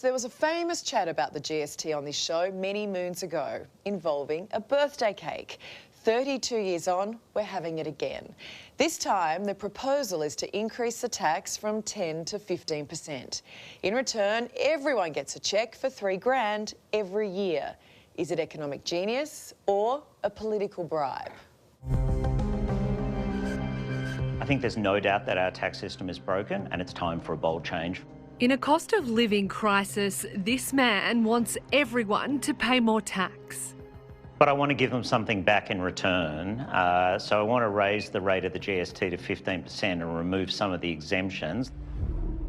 There was a famous chat about the GST on this show many moons ago, involving a birthday cake. 32 years on, we're having it again. This time, the proposal is to increase the tax from 10 to 15%. In return, everyone gets a cheque for $3,000 every year. Is it economic genius or a political bribe? I think there's no doubt that our tax system is broken and it's time for a bold change. In a cost of living crisis, this man wants everyone to pay more tax. But I want to give them something back in return. So I want to raise the rate of the GST to 15% and remove some of the exemptions.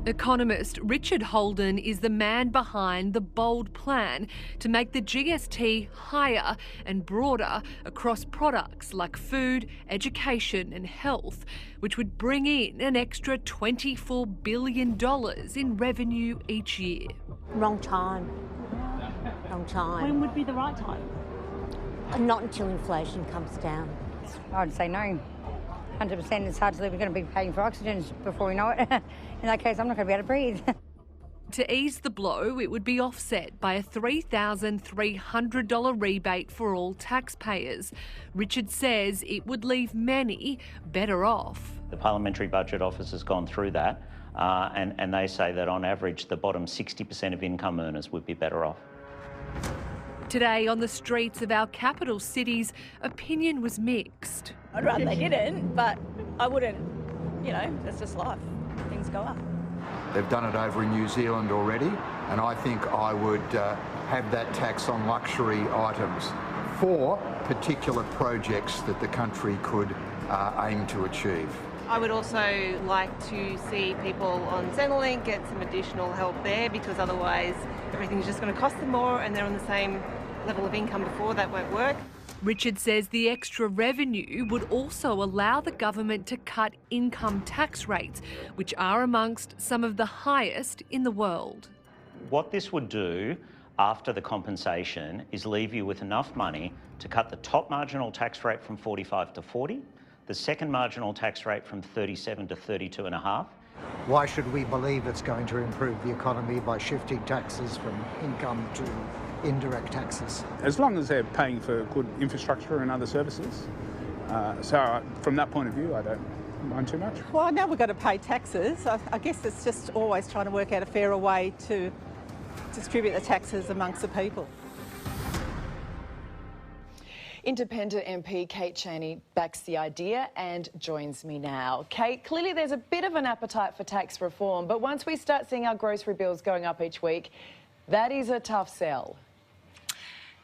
Economist Richard Holden is the man behind the bold plan to make the GST higher and broader across products like food, education and health, which would bring in an extra $24 billion in revenue each year. Wrong time. Wrong time. When would be the right time? Not until inflation comes down. I'd say no. 100%. It's hard to believe we're going to be paying for oxygen before we know it. In that case, I'm not going to be able to breathe. To ease the blow, it would be offset by a $3,300 rebate for all taxpayers. Richard says it would leave many better off. The Parliamentary Budget Office has gone through that and they say that on average the bottom 60% of income earners would be better off. Today on the streets of our capital cities, opinion was mixed. I'd rather they didn't, but I wouldn't. You know, that's just life. Things go up. They've done it over in New Zealand already, and I think I would have that tax on luxury items for particular projects that the country could aim to achieve. I would also like to see people on Centrelink get some additional help there, because otherwise everything's just going to cost them more and they're on the same level of income before. That won't work. Richard says the extra revenue would also allow the government to cut income tax rates, which are amongst some of the highest in the world. What this would do after the compensation is leave you with enough money to cut the top marginal tax rate from 45 to 40, the second marginal tax rate from 37 to 32.5. Why should we believe it's going to improve the economy by shifting taxes from income to indirect taxes? As long as they're paying for good infrastructure and other services. So from that point of view, I don't mind too much. Well, now we've got to pay taxes. I guess it's just always trying to work out a fairer way to distribute the taxes amongst the people. Independent MP Kate Cheney backs the idea and joins me now. Kate, clearly there's a bit of an appetite for tax reform, but once we start seeing our grocery bills going up each week, that is a tough sell.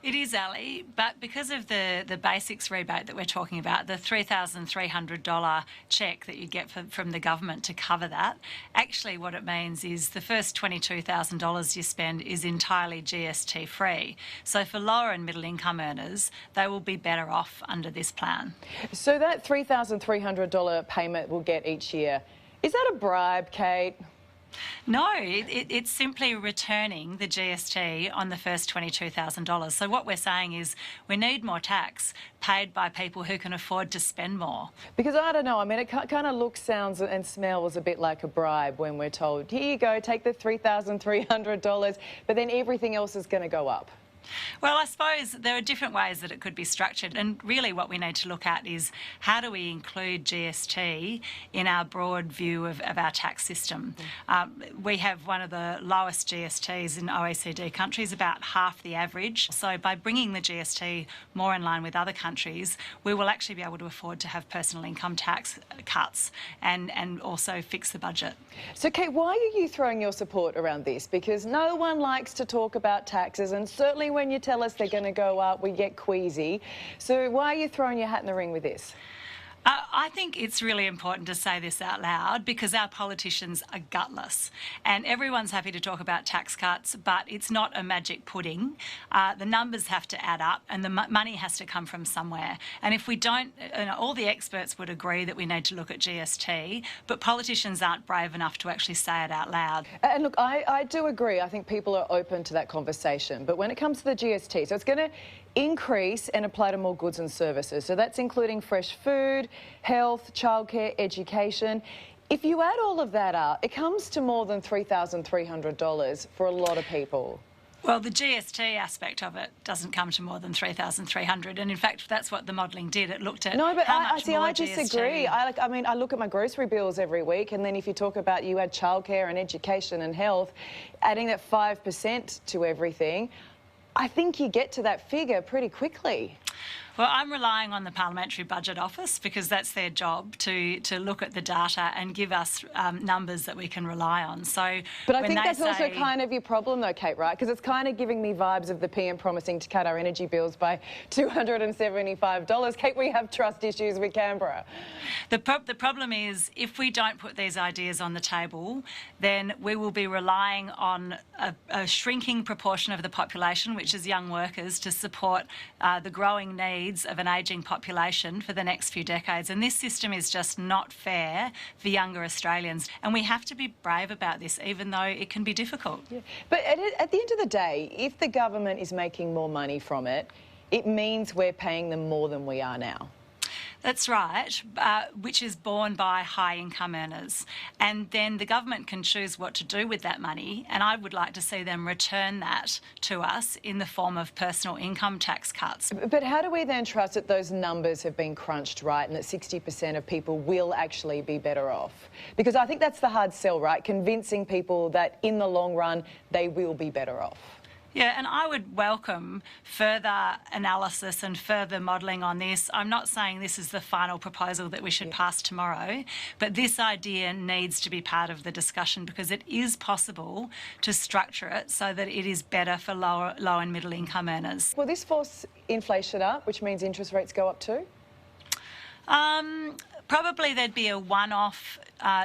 It is, Ali, but because of the basics rebate that we're talking about, the $3,300 cheque that you get from the government to cover that, actually what it means is the first $22,000 you spend is entirely GST free. So for lower and middle income earners, they will be better off under this plan. So that $3,300 payment we'll get each year, is that a bribe, Kate? No, it's simply returning the GST on the first $22,000. So what we're saying is we need more tax paid by people who can afford to spend more. Because I don't know, I mean, it kind of looks, sounds and smells a bit like a bribe when we're told, here you go, take the $3,300, but then everything else is going to go up. Well, I suppose there are different ways that it could be structured, and really what we need to look at is how do we include GST in our broad view of our tax system. We have one of the lowest GSTs in OECD countries, about half the average. So by bringing the GST more in line with other countries, we will actually be able to afford to have personal income tax cuts and also fix the budget. So, Kate, why are you throwing your support around this? Because no one likes to talk about taxes, and certainly when you tell us they're going to go up, we get queasy. So why are you throwing your hat in the ring with this? I think it's really important to say this out loud because our politicians are gutless and everyone's happy to talk about tax cuts, but it's not a magic pudding. The numbers have to add up and the money has to come from somewhere. And if we don't, all the experts would agree that we need to look at GST, but politicians aren't brave enough to actually say it out loud. And look, I do agree. I think people are open to that conversation. But when it comes to the GST, so it's going to increase and apply to more goods and services. So that's including fresh food, health, childcare, education. If you add all of that up, it comes to more than $3,300 for a lot of people. Well, the GST aspect of it doesn't come to more than $3,300, and in fact, that's what the modelling did. It looked at no, but how I much more I disagree. GST. I look at my grocery bills every week, and then if you talk about you add childcare and education and health, adding that 5% to everything, I think you get to that figure pretty quickly. Well, I'm relying on the Parliamentary Budget Office because that's their job to look at the data and give us numbers that we can rely on. So, but I think that's also kind of your problem, though, Kate, right? Because it's kind of giving me vibes of the PM promising to cut our energy bills by $275. Kate, we have trust issues with Canberra. The problem is if we don't put these ideas on the table, then we will be relying on a shrinking proportion of the population, which is young workers, to support the growing needs of an ageing population for the next few decades. And this system is just not fair for younger Australians. And we have to be brave about this, even though it can be difficult. Yeah. But at the end of the day, if the government is making more money from it, it means we're paying them more than we are now. That's right, which is borne by high income earners. And then the government can choose what to do with that money, and I would like to see them return that to us in the form of personal income tax cuts. But how do we then trust that those numbers have been crunched right and that 60% of people will actually be better off? Because I think that's the hard sell, right? Convincing people that in the long run they will be better off. Yeah, and I would welcome further analysis and further modelling on this. I'm not saying this is the final proposal that we should pass tomorrow, but this idea needs to be part of the discussion because it is possible to structure it so that it is better for low and middle income earners. Will this force inflation up, which means interest rates go up too? Probably there'd be a one-off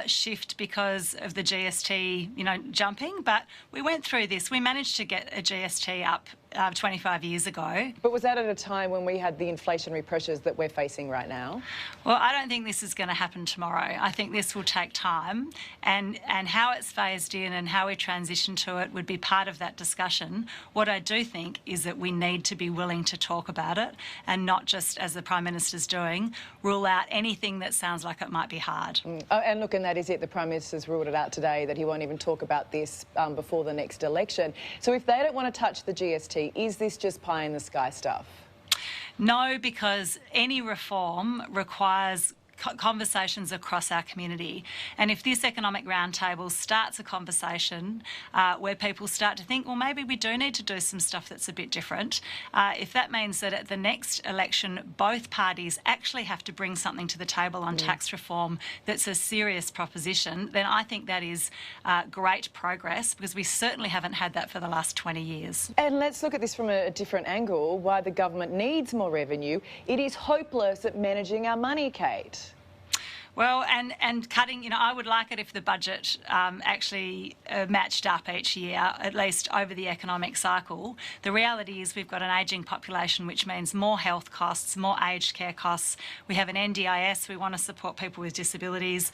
shift because of the GST, jumping. But we went through this. We managed to get a GST up 25 years ago. But was that at a time when we had the inflationary pressures that we're facing right now? Well, I don't think this is going to happen tomorrow. I think this will take time, and how it's phased in and how we transition to it would be part of that discussion. What I do think is that we need to be willing to talk about it and not just, as the Prime Minister's doing, rule out anything that sounds like it might be hard. Oh, and look, and that is it. The Prime Minister's ruled it out today that he won't even talk about this before the next election. So if they don't want to touch the GST, is this just pie in the sky stuff? No, because any reform requires conversations across our community. And if this economic roundtable starts a conversation where people start to think, well, maybe we do need to do some stuff that's a bit different, if that means that at the next election both parties actually have to bring something to the table on tax reform that's a serious proposition, then I think that is great progress, because we certainly haven't had that for the last 20 years. And let's look at this from a different angle, why the government needs more revenue. It is hopeless at managing our money, Kate. Well, and cutting, I would like it if the budget actually matched up each year, at least over the economic cycle. The reality is we've got an ageing population, which means more health costs, more aged care costs. We have an NDIS. We want to support people with disabilities.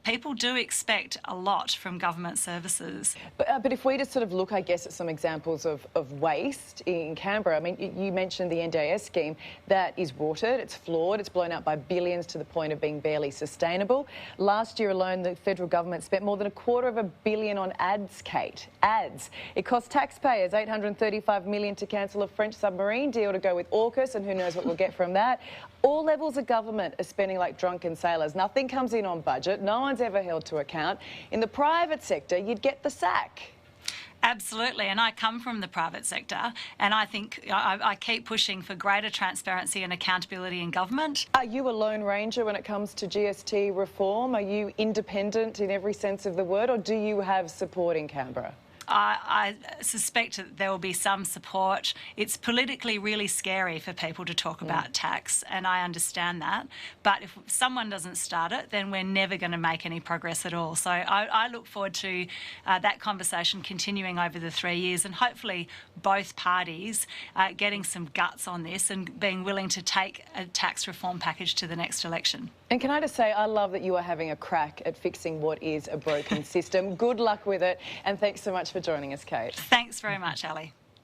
People do expect a lot from government services. But if we just sort of look, I guess, at some examples of waste in Canberra, I mean, you mentioned the NDIS scheme. That is rorted, it's flawed, it's blown out by billions to the point of being barely sustainable. Last year alone, the federal government spent more than $250 million on ads, Kate. Ads. It cost taxpayers $835 million to cancel a French submarine deal to go with AUKUS, and who knows what we'll get from that. All levels of government are spending like drunken sailors. Nothing comes in on budget. No one's ever held to account. In the private sector, you'd get the sack. Absolutely, and I come from the private sector, and I think I keep pushing for greater transparency and accountability in government. Are you a lone ranger when it comes to GST reform? Are you independent in every sense of the word, or do you have support in Canberra? I suspect that there will be some support. It's politically really scary for people to talk about tax, and I understand that. But if someone doesn't start it, then we're never going to make any progress at all. So I look forward to that conversation continuing over the 3 years, and hopefully both parties getting some guts on this and being willing to take a tax reform package to the next election. And can I just say, I love that you are having a crack at fixing what is a broken system. Good luck with it, and thanks so much for joining us, Kate. Thanks very much, Ali.